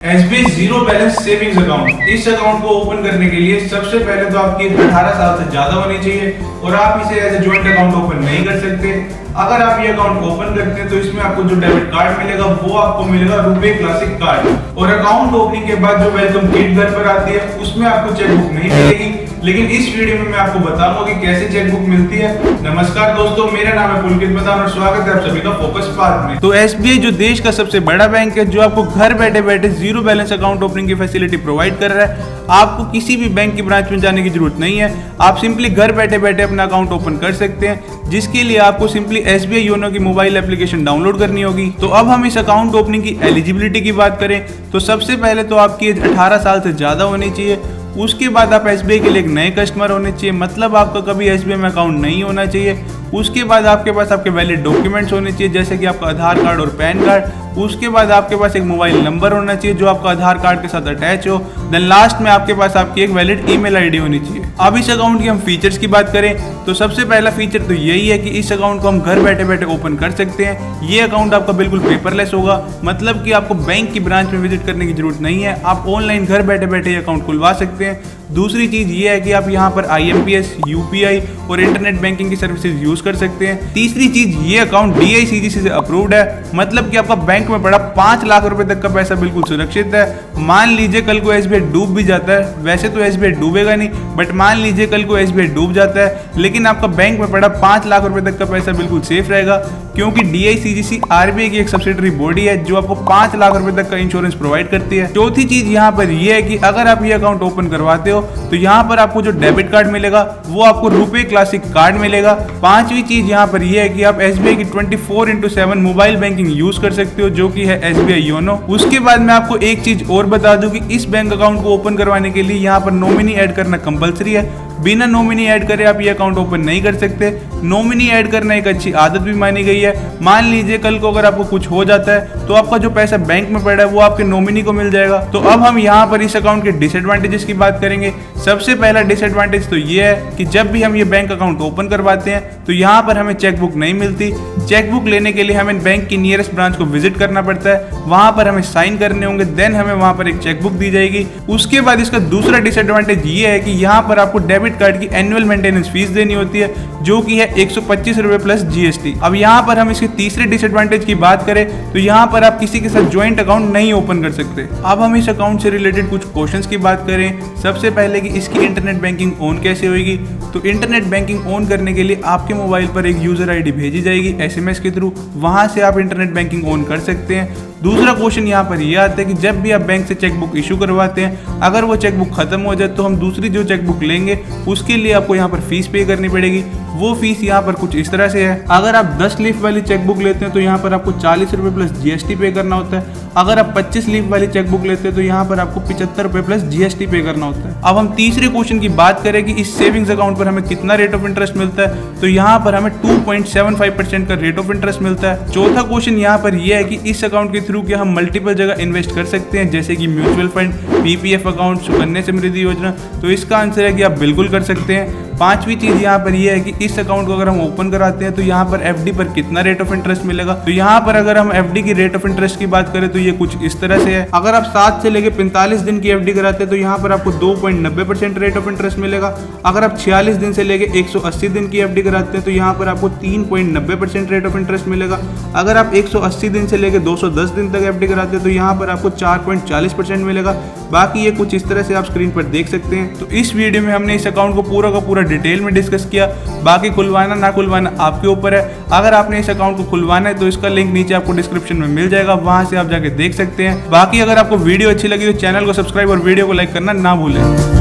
SBI zero balance savings account, इस account को open करने के लिए सबसे पहले तो आपकी 18 साल से ज्यादा होनी चाहिए और आप इसे as a joint account open नहीं कर सकते। अगर आप ये अकाउंट ओपन करते हैं तो इसमें आपको जो डेबिट कार्ड मिलेगा वो आपको मिलेगा रुपे क्लासिक कार्ड, और अकाउंट ओपनिंग के बाद जो वेलकम किट घर पर आती है उसमें आपको चेकबुक नहीं मिलेगी। लेकिन इस वीडियो में मैं आपको बताऊंगा कि कैसे चेकबुक मिलती है। नमस्कार दोस्तों, मेरा नाम है पुलकित प्रधान और स्वागत है आप सभी का फोकस पार्क में। तो एसबीआई जो देश का सबसे बड़ा बैंक है, जो आपको घर बैठे बैठे जीरो बैलेंस अकाउंट ओपनिंग की फैसिलिटी प्रोवाइड कर रहा है। आपको किसी भी बैंक की ब्रांच में जाने की जरूरत नहीं है, आप सिंपली घर बैठे बैठे अपना अकाउंट ओपन कर सकते हैं, जिसके लिए आपको सिंपली एसबीआई योनो की मोबाइल एप्लीकेशन डाउनलोड करनी होगी। तो अब हम इस अकाउंट ओपनिंग की एलिजिबिलिटी की बात करें तो सबसे पहले तो आपकी एज 18 साल से ज्यादा होनी चाहिए। उसके बाद आप एसबीआई के लिए एक नए कस्टमर होने चाहिए, मतलब आपका कभी एसबीआई में अकाउंट नहीं होना चाहिए। उसके बाद आपके पास आपके वैलिड डॉक्यूमेंट्स होने चाहिए, जैसे कि आपका आधार कार्ड और पैन कार्ड। उसके बाद आपके पास एक मोबाइल नंबर होना चाहिए जो आपका आधार कार्ड के साथ अटैच हो। देन लास्ट में आपके पास आपकी एक वैलिड ईमेल आईडी होनी चाहिए। अब इस अकाउंट की हम फीचर्स की बात करें तो सबसे पहला फीचर तो यही है कि इस अकाउंट को हम घर बैठे बैठे ओपन कर सकते हैं। ये अकाउंट आपका बिल्कुल पेपरलेस होगा, मतलब कि आपको बैंक की ब्रांच में विजिट करने की जरूरत नहीं है, आप ऑनलाइन घर बैठे बैठे ये अकाउंट खुलवा सकते हैं। दूसरी चीज ये है कि आप यहाँ पर IMPS, UPI और इंटरनेट बैंकिंग की सर्विसेज यूज कर सकते हैं। तीसरी चीज, ये अकाउंट DICGC से अप्रूव्ड है, मतलब कि आपका बैंक में पड़ा 5 लाख रुपए तक का पैसा बिल्कुल सुरक्षित है। मान लीजिए कल को एसबीआई डूब भी जाता है, वैसे तो एसबीआई डूबेगा नहीं, बट मान लीजिए कल को एसबीआई डूब जाता है, लेकिन आपका बैंक में पड़ा 5 लाख रुपए तक का पैसा बिल्कुल सेफ रहेगा, क्योंकि DICGC RBI की एक सब्सिडरी बॉडी है जो आपको 5 लाख रुपए तक का इंश्योरेंस प्रोवाइड करती है। चौथी चीज यहाँ पर यह है कि अगर आप ये अकाउंट ओपन करवाते हो तो यहाँ पर आपको जो डेबिट कार्ड मिलेगा वो आपको रुपे क्लासिक कार्ड मिलेगा। पांचवी चीज यहाँ पर यह है कि आप एसबीआई की 24/7 मोबाइल बैंकिंग यूज कर सकते हो, जो कि है एसबीआई योनो। उसके बाद मैं आपको एक चीज और बता दूं कि इस बैंक अकाउंट को ओपन करवाने के लिए यहाँ पर नॉमिनी ऐड करना कंपलसरी है। बिना नॉमिनी ऐड करे आप ये अकाउंट ओपन नहीं कर सकते। नॉमिनी ऐड करना एक अच्छी आदत भी मानी गई है। मान लीजिए कल को अगर आपको कुछ हो जाता है तो आपका जो पैसा बैंक में पड़ा है वो आपके नॉमिनी को मिल जाएगा। तो अब हम यहाँ पर इस अकाउंट के डिसएडवांटेजेस की बात करेंगे। सबसे पहला डिसएडवांटेज तो ये है कि जब भी हम ये बैंक अकाउंट ओपन करवाते हैं तो यहाँ पर हमें चेकबुक नहीं मिलती। चेकबुक लेने के लिए हमें बैंक की नियरेस्ट ब्रांच को विजिट करना पड़ता है, वहां पर हमें साइन करने होंगे, देन हमें वहां पर एक चेकबुक दी जाएगी। उसके बाद इसका दूसरा डिसएडवांटेज ये है कि यहाँ पर आपको डेबिट कार्ड की एनुअल मेंटेनेंस फीस देनी होती है, जो कि है 125 रुपए प्लस GST। अब यहाँ पर हम इसके तीसरे डिसएडवांटेज की बात करें तो यहाँ पर आप किसी के साथ ज्वाइंट अकाउंट नहीं ओपन कर सकते। अब हम इस अकाउंट से रिलेटेड कुछ क्वेश्चंस की बात करें। सबसे पहले कि इसकी इंटरनेट बैंकिंग ऑन कैसे होगी, तो इंटरनेट बैंकिंग ऑन करने के लिए आपके मोबाइल पर एक यूजर ID भेजी जाएगी SMS के थ्रू, वहां से आप इंटरनेट बैंकिंग ऑन कर सकते हैं। दूसरा क्वेश्चन यहाँ पर यह आता है कि जब भी आप बैंक से चेकबुक इशू करवाते हैं, अगर वो चेकबुक खत्म हो जाए तो हम दूसरी जो चेकबुक लेंगे उसके लिए आपको यहाँ पर फीस पे करनी पड़ेगी। वो फीस यहाँ पर कुछ इस तरह से है। अगर आप 10 लीफ वाली चेकबुक लेते हैं तो यहाँ पर आपको 40 रुपए प्लस GST पे करना होता है। अगर आप 25 लीफ वाली चेकबुक लेते हैं तो यहाँ पर आपको 75 रुपए प्लस GST पे करना होता है। अब हम तीसरे क्वेश्चन की बात करें कि इस सेविंग्स अकाउंट पर हमें कितना रेट ऑफ इंटरेस्ट मिलता है, तो यहाँ पर हमें 2.75% का रेट ऑफ इंटरेस्ट मिलता है। चौथा क्वेश्चन यहाँ पर यह है कि इस अकाउंट के थ्रू क्या हम मल्टीपल जगह इन्वेस्ट कर सकते हैं, जैसे कि mutual fund, PPF account, Sukanya Samriddhi Yojana, तो इसका आंसर है कि आप बिल्कुल कर सकते हैं। पांचवी चीज यहाँ पर यह है कि इस अकाउंट को अगर हम ओपन कराते हैं तो यहाँ पर FD पर कितना रेट ऑफ इंटरेस्ट मिलेगा, तो यहाँ पर अगर हम FD की रेट ऑफ इंटरेस्ट की बात करें तो ये कुछ इस तरह से है। अगर आप 7 से लेकर 45 दिन की FD कराते हैं तो यहाँ पर आपको 2.90% रेट ऑफ इंटरेस्ट मिलेगा। अगर आप 46 दिन से लेकर 180 दिन की FD कराते हैं तो यहाँ पर आपको 3.90% रेट ऑफ इंटरेस्ट मिलेगा। अगर आप 180 दिन से लेकर 210 दिन तक FD कराते हैं तो यहाँ पर आपको 4.40% मिलेगा। बाकी ये कुछ इस तरह से आप स्क्रीन पर देख सकते हैं। तो इस वीडियो में हमने इस अकाउंट को पूरा का पूरा डिटेल में डिस्कस किया। बाकी खुलवाना ना खुलवाना आपके ऊपर है। अगर आपने इस अकाउंट को खुलवाना है तो इसका लिंक नीचे आपको डिस्क्रिप्शन में मिल जाएगा, वहां से आप जाके देख सकते हैं। बाकी अगर आपको वीडियो अच्छी लगी तो चैनल को सब्सक्राइब और वीडियो को लाइक करना ना भूलें।